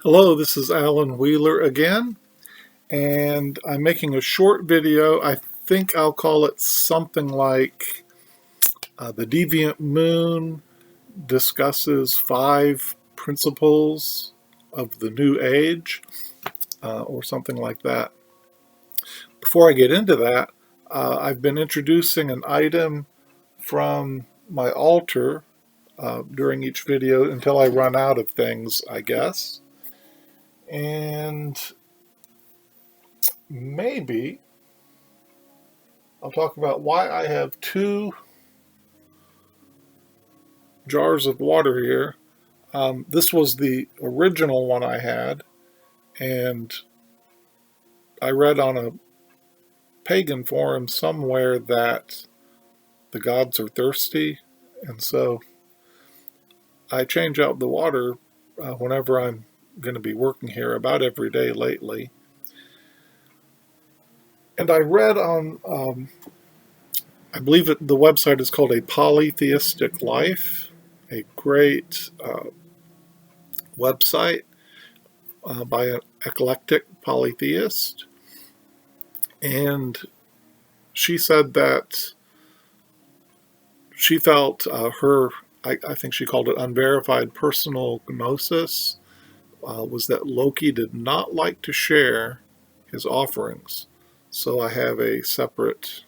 Hello, this is Alan Wheeler again, and I'm making a short video. I think I'll call it something like The Deviant Moon discusses 5 principles of the New Age, or something like that. Before I get into that, I've been introducing an item from my altar during each video until I run out of things, I guess. And maybe I'll talk about why I have 2 jars of water here. This was the original one I had, and I read on a pagan forum somewhere that the gods are thirsty, and so I change out the water whenever I'm going to be working here, about every day lately. And I read on, I believe the website is called A Polytheistic Life, a great website by an eclectic polytheist. And she said that she felt I think she called it unverified personal gnosis, was that Loki did not like to share his offerings. So I have a separate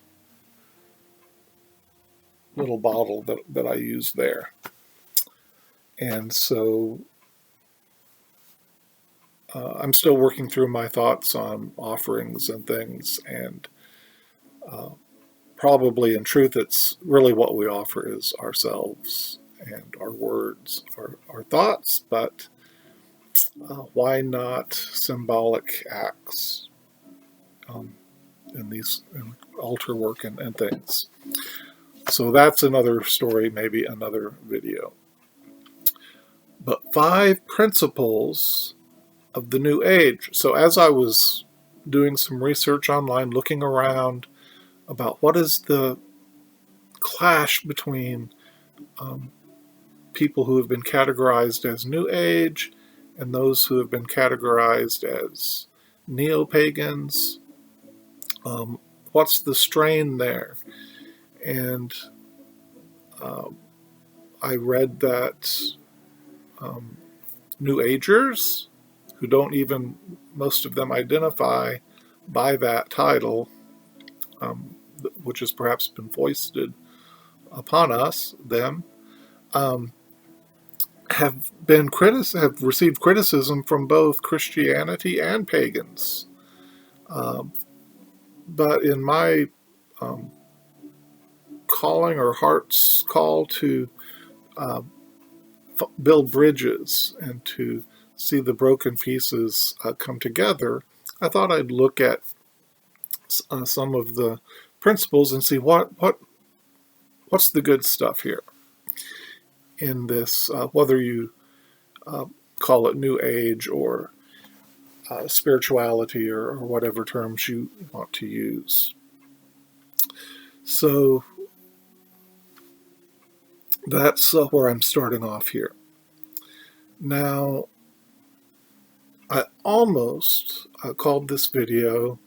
little bottle that I use there. And so I'm still working through my thoughts on offerings and things, and probably in truth it's really what we offer is ourselves and our words, our thoughts, but why not symbolic acts in altar work and things. So that's another story, maybe another video. But 5 principles of the New Age. So as I was doing some research online, looking around about what is the clash between people who have been categorized as New Age and those who have been categorized as neo-pagans, what's the strain there? And I read that New Agers, who don't even, most of them identify by that title, which has perhaps been foisted upon us, them, have received criticism from both Christianity and pagans. But in my calling, or heart's call to build bridges and to see the broken pieces come together, I thought I'd look at some of the principles and see what's the good stuff here in this, whether you call it New Age or spirituality, or whatever terms you want to use. So that's where I'm starting off here. Now, I almost called this video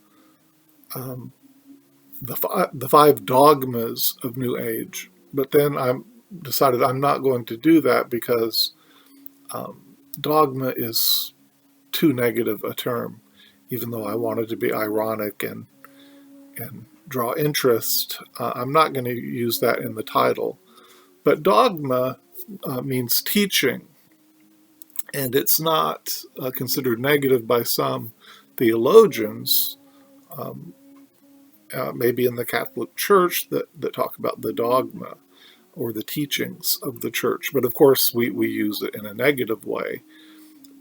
the 5 dogmas of New Age, but then I decided I'm not going to do that because dogma is too negative a term, even though I wanted to be ironic and draw interest. I'm not going to use that in the title. But dogma means teaching, and it's not considered negative by some theologians, maybe in the Catholic Church, that talk about the dogma or the teachings of the church. But of course, we use it in a negative way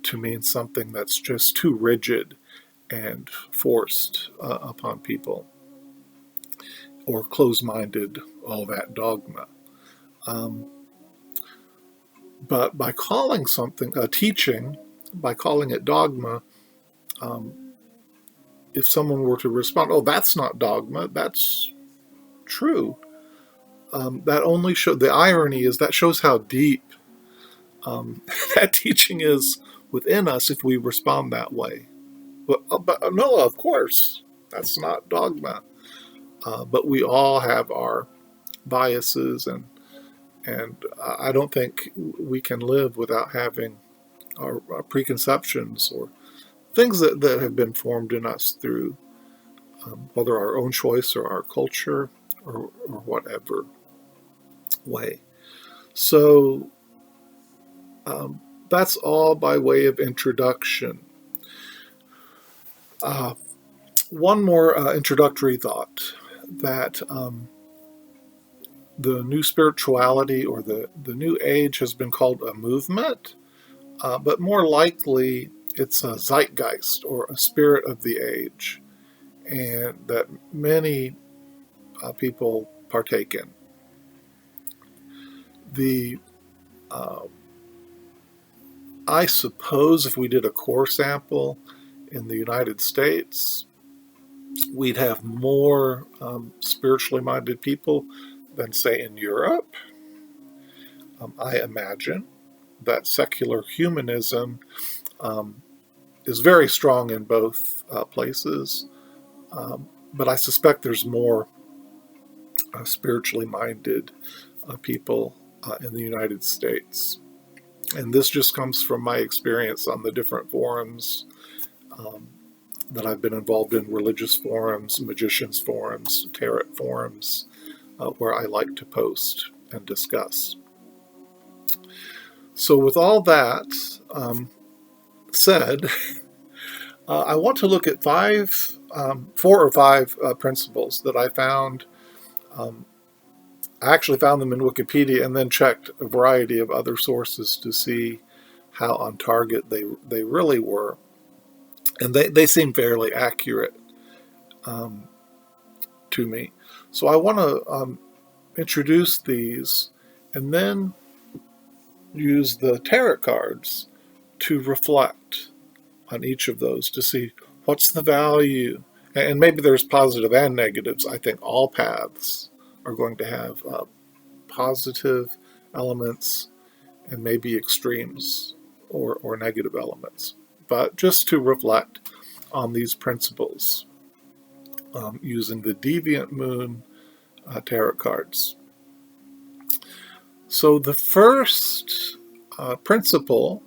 to mean something that's just too rigid and forced upon people, or closed-minded, all that dogma. But by calling something a teaching, by calling it dogma, if someone were to respond, oh, that's not dogma, that's true, that only shows, the irony is that shows how deep that teaching is within us if we respond that way. But no, of course, that's not dogma. But we all have our biases, and I don't think we can live without having our preconceptions or things that have been formed in us through whether our own choice or our culture or whatever way. So that's all by way of introduction. One more introductory thought, that the new spirituality or the new age has been called a movement, but more likely it's a zeitgeist or a spirit of the age, and that many people partake in. The I suppose if we did a core sample in the United States, we'd have more spiritually minded people than, say, in Europe. I imagine that secular humanism is very strong in both places, but I suspect there's more spiritually minded people in the United States. And this just comes from my experience on the different forums that I've been involved in: religious forums, magicians forums, tarot forums, where I like to post and discuss. So with all that said, I want to look at four or five principles that I found. I actually found them in Wikipedia and then checked a variety of other sources to see how on target they really were. And they seem fairly accurate to me. So I want to introduce these and then use the tarot cards to reflect on each of those to see what's the value. And maybe there's positive and negatives. I think all paths are going to have positive elements and maybe extremes or negative elements. But just to reflect on these principles using the Deviant Moon tarot cards. So the first principle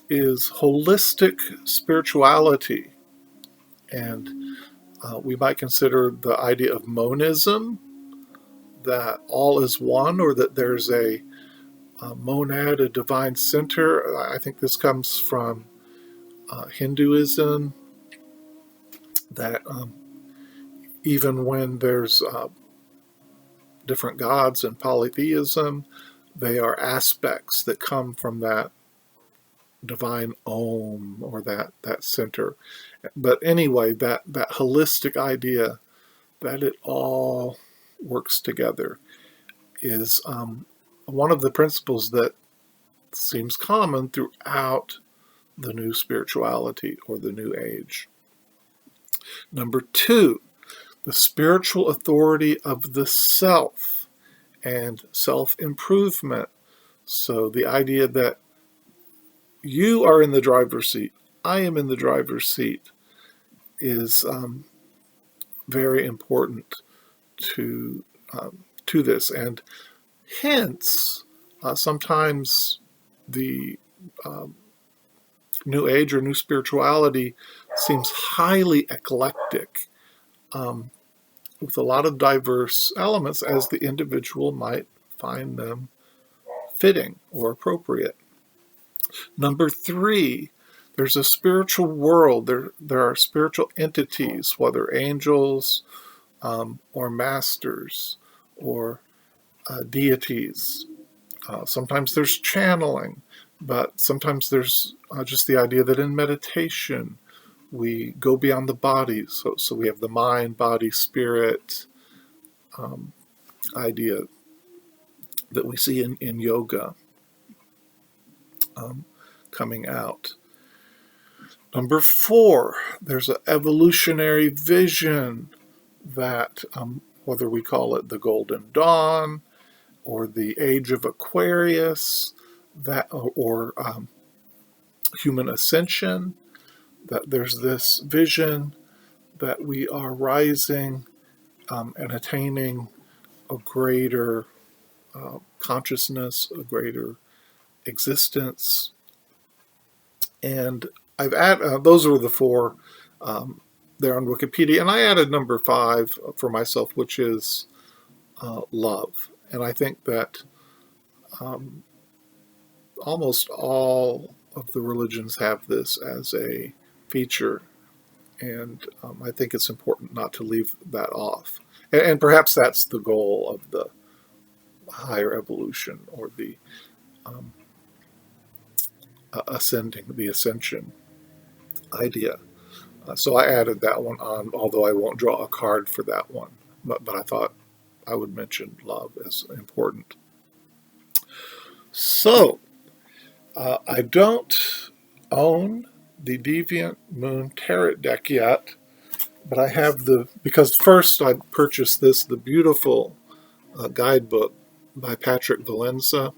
is holistic spirituality. And we might consider the idea of monism, that all is one, or that there's a monad, a divine center. I think this comes from Hinduism, that even when there's different gods and polytheism, they are aspects that come from that divine Om, or that center. But anyway, that holistic idea that it all works together is one of the principles that seems common throughout the new spirituality or the new age. Number two, the spiritual authority of the self and self-improvement. So the idea that you are in the driver's seat, I am in the driver's seat, is very important to this. And hence, sometimes the New Age or New Spirituality seems highly eclectic, with a lot of diverse elements as the individual might find them fitting or appropriate. Number three, there's a spiritual world. There are spiritual entities, whether angels or masters or deities. Sometimes there's channeling, but sometimes there's just the idea that in meditation we go beyond the body. So we have the mind, body, spirit idea that we see in yoga coming out. Number four, there's an evolutionary vision that, whether we call it the Golden Dawn or the Age of Aquarius, that or human ascension, that there's this vision that we are rising and attaining a greater consciousness, a greater existence. And I've added, those were the four there on Wikipedia. And I added number 5 for myself, which is love. And I think that almost all of the religions have this as a feature. And I think it's important not to leave that off. And perhaps that's the goal of the higher evolution, or the ascending, the ascension idea. So I added that one on, although I won't draw a card for that one. But I thought I would mention love as important. So I don't own the Deviant Moon Tarot deck yet, but I have because first I purchased the beautiful guidebook by Patrick Valenza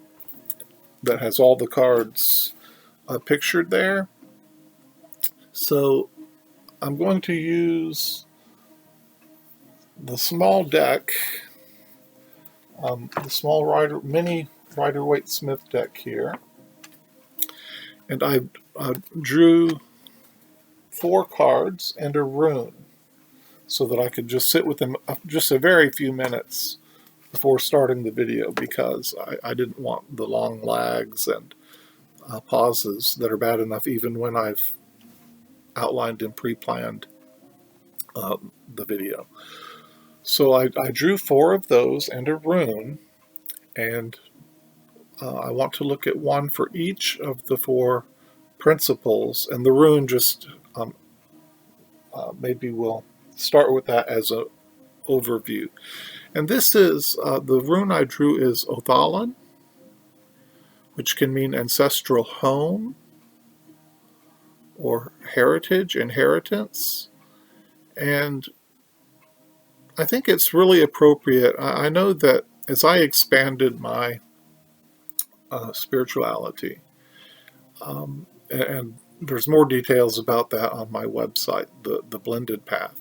that has all the cards pictured there. So I'm going to use the small deck, the small mini Rider-Waite-Smith deck here, and I drew 4 cards and a rune so that I could just sit with them just a very few minutes before starting the video, because I didn't want the long lags and pauses that are bad enough even when I've outlined and pre-planned the video. So I drew 4 of those and a rune, and I want to look at one for each of the 4 principles, and the rune just maybe we'll start with that as an overview. And this is, the rune I drew is Othalan, which can mean ancestral home or heritage, inheritance. And I think it's really appropriate. I know that as I expanded my spirituality, and there's more details about that on my website, the blended path,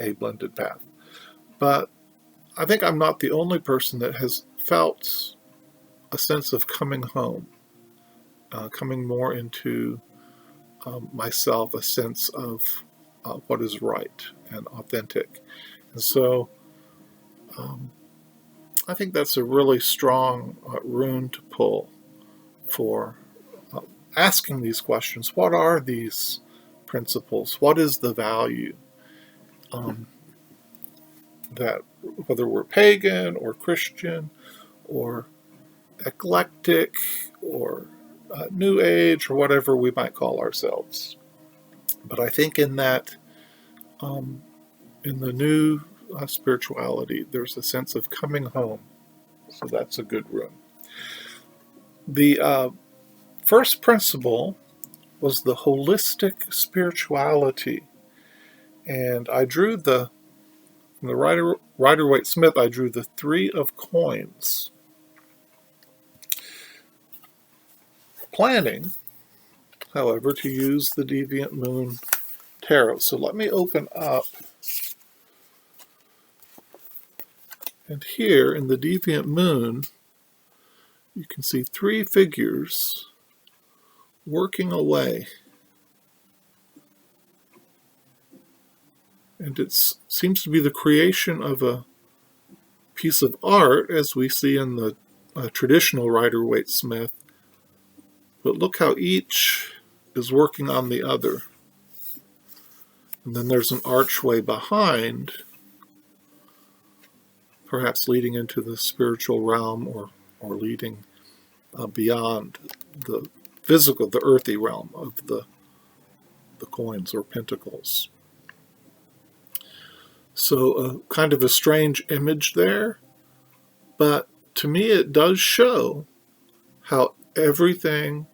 a blended path. But I think I'm not the only person that has felt a sense of coming home, coming more into myself, a sense of what is right and authentic. And so I think that's a really strong rune to pull for asking these questions. What are these principles? What is the value that, whether we're pagan or Christian or eclectic or New Age or whatever we might call ourselves? But I think in that, in the new spirituality, there's a sense of coming home. So that's a good rune. The first principle was the holistic spirituality. And I drew from the Rider-Waite-Smith, I drew the 3 of coins. Planning, however, to use the Deviant Moon Tarot. So let me open up. And here in the Deviant Moon, you can see 3 figures working away. And it seems to be the creation of a piece of art, as we see in the traditional Rider-Waite-Smith. But look how each is working on the other. And then there's an archway behind, perhaps leading into the spiritual realm, or leading beyond the physical, the earthy realm of the coins or pentacles. So kind of a strange image there, but to me it does show how everything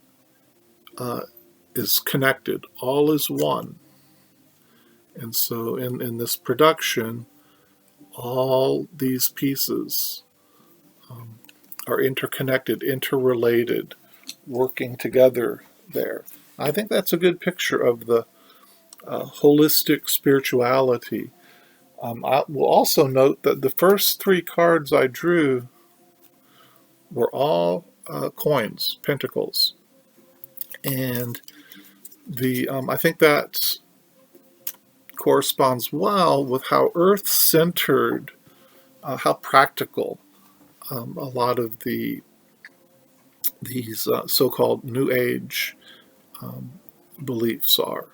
is connected, all is one. And so in this production, all these pieces are interconnected, interrelated, working together there. I think that's a good picture of the holistic spirituality. I will also note that the first three cards I drew were all coins, pentacles. And I think that corresponds well with how earth-centered, how practical a lot of these so-called New Age beliefs are.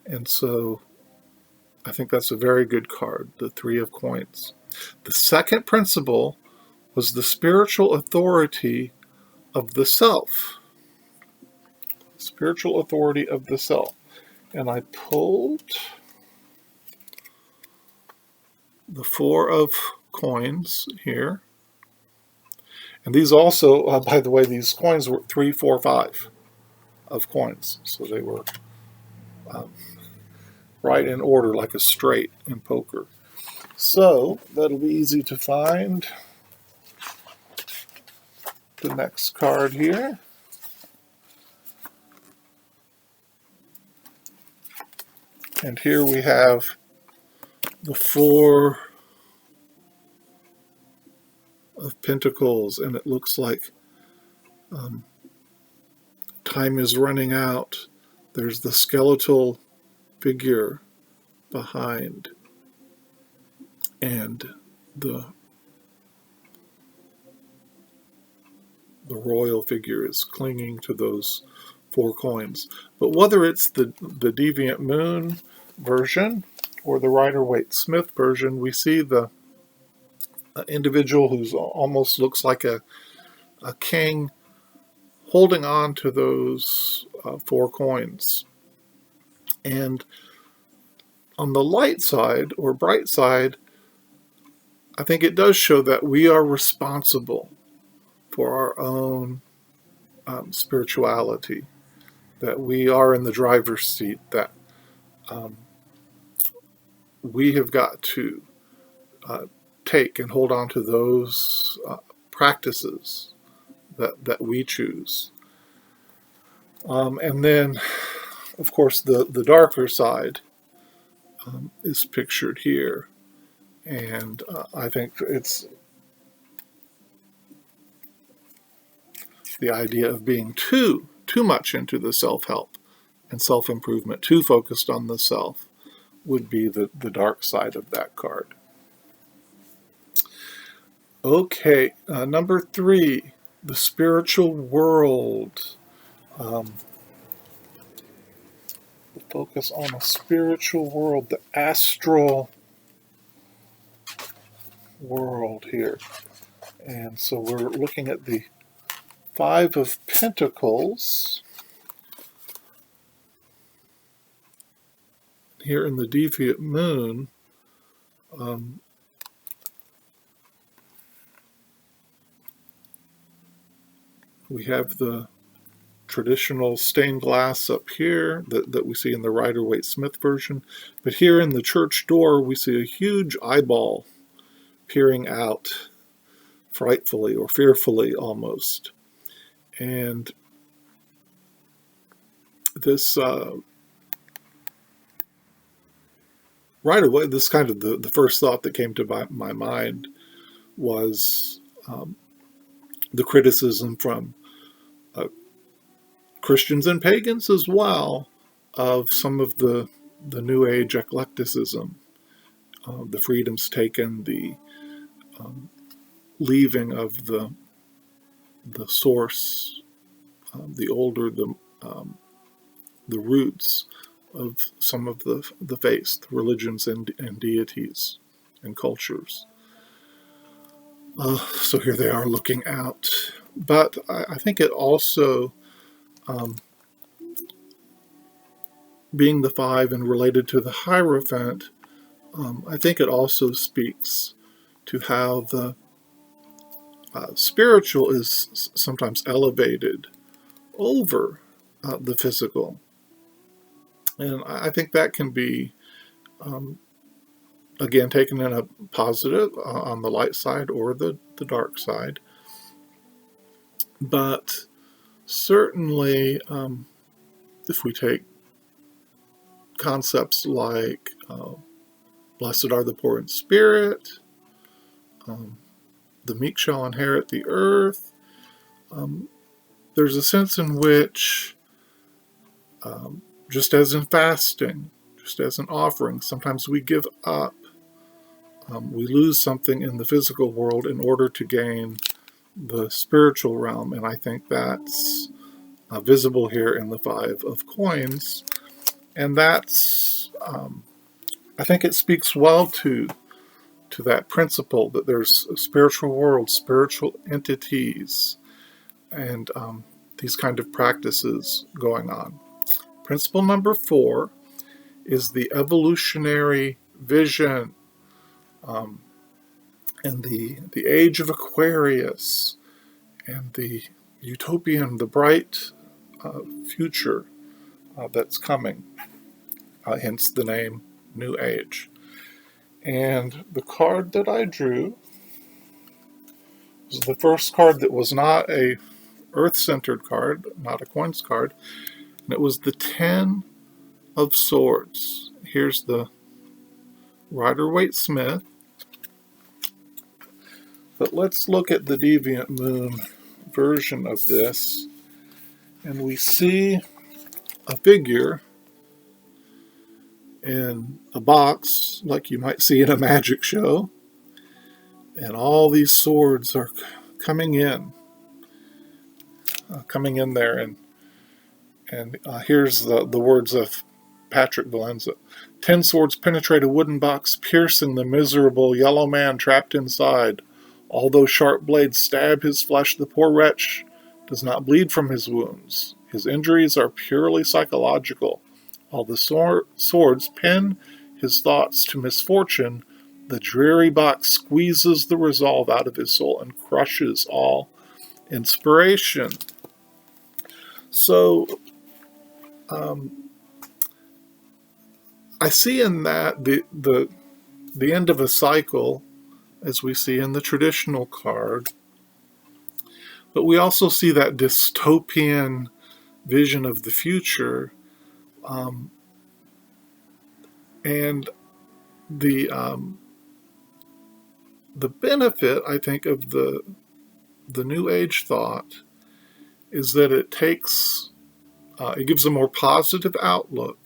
And so I think that's a very good card, the Three of Coins. The second principle was the spiritual authority of the self. Spiritual authority of the self. And I pulled the Four of Coins here. And these also, by the way, these coins were 3, 4, 5 of coins. So they were right in order, like a straight in poker. So that'll be easy to find. The next card here. And here we have the Four of Pentacles, and it looks like time is running out. There's the skeletal figure behind, and the royal figure is clinging to those 4 coins. But whether it's the Deviant Moon version or the Rider-Waite-Smith version, we see the individual who's almost looks like a king holding on to those 4 coins. And on the light side or bright side, I think it does show that we are responsible for our own spirituality, that we are in the driver's seat, that we have got to take and hold on to those practices that we choose. And then, of course, the darker side is pictured here. And I think it's the idea of being too much into the self-help and self-improvement, too focused on the self, would be the dark side of that card. Okay, number 3, the spiritual world. Focus on a spiritual world, the astral world here. And so we're looking at the 5 of Pentacles here in the Deviant Moon. We have the traditional stained glass up here that we see in the Rider-Waite-Smith version. But here in the church door, we see a huge eyeball peering out frightfully or fearfully almost. And this, right away, this kind of the first thought that came to my mind was the criticism from Christians and pagans as well of some of the New Age eclecticism, the freedoms taken, the leaving of the source, the older, the roots of some of the faiths, the religions and deities and cultures. So here they are looking out. But I think it also, being the 5 and related to the Hierophant, I think it also speaks to how the spiritual is sometimes elevated over the physical. And I think that can be, again, taken in a positive on the light side or the dark side. But certainly if we take concepts like blessed are the poor in spirit, the meek shall inherit the earth, there's a sense in which, just as in fasting, just as in offering, sometimes we give up. We lose something in the physical world in order to gain the spiritual realm, and I think that's visible here in the Five of Coins, and that's, I think it speaks well to that principle that there's a spiritual world, spiritual entities, and these kind of practices going on. Principle number 4 is the evolutionary vision, and the age of Aquarius, and the utopian, the bright future that's coming, hence the name New Age. And the card that I drew was the first card that was not a earth-centered card, not a coins card, and it was the 10 of Swords. Here's the Rider-Waite-Smith. But let's look at the Deviant Moon version of this, and we see a figure in a box like you might see in a magic show, and all these swords are coming in there, and here's the words of Patrick Valenza. 10 swords penetrate a wooden box, piercing the miserable yellow man trapped inside. Although sharp blades stab his flesh, the poor wretch does not bleed from his wounds. His injuries are purely psychological. While the swords pin his thoughts to misfortune, the dreary box squeezes the resolve out of his soul and crushes all inspiration. So, I see in that the end of a cycle, as we see in the traditional card, but we also see that dystopian vision of the future, and the benefit, I think, of the New Age thought is that it takes, it gives a more positive outlook,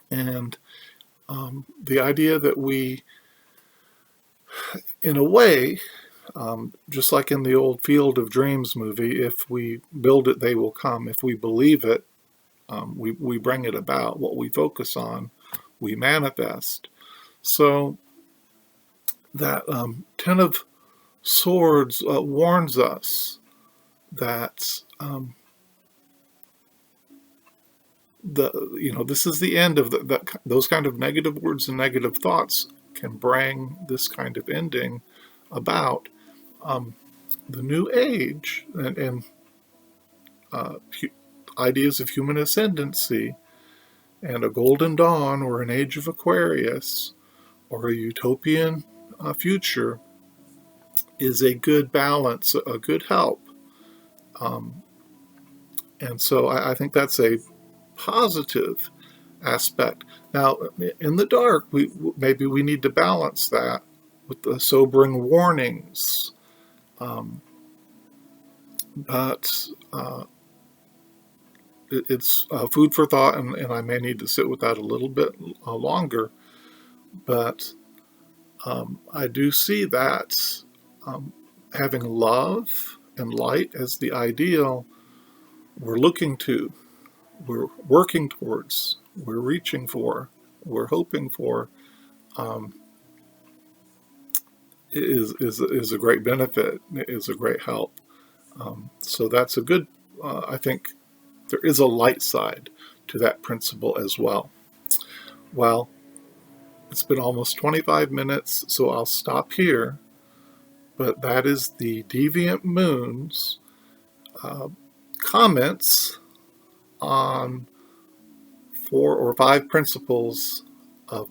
and the idea that we, in a way, just like in the old Field of Dreams movie, if we build it, they will come. If we believe it, we bring it about. What we focus on, we manifest. So that 10 of Swords warns us that this is the end of those kind of negative words and negative thoughts can bring this kind of ending about. The New Age and ideas of human ascendancy and a golden dawn or an age of Aquarius or a utopian future is a good balance, a good help. And so I think that's a positive aspect. Now, in the dark, maybe we need to balance that with the sobering warnings. But it's food for thought, and I may need to sit with that a little bit longer. But I do see that having love and light as the ideal we're looking to, we're working towards, we're reaching for, we're hoping for, is a great benefit, is a great help. So that's a good, I think there is a light side to that principle as well. Well, it's been almost 25 minutes, so I'll stop here. But that is the Deviant Moon's comments on 4 or 5 principles of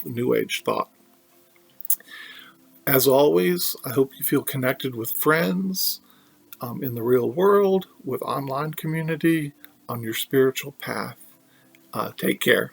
New Age thought. As always, I hope you feel connected with friends in the real world, with online community. on your spiritual path. Take care.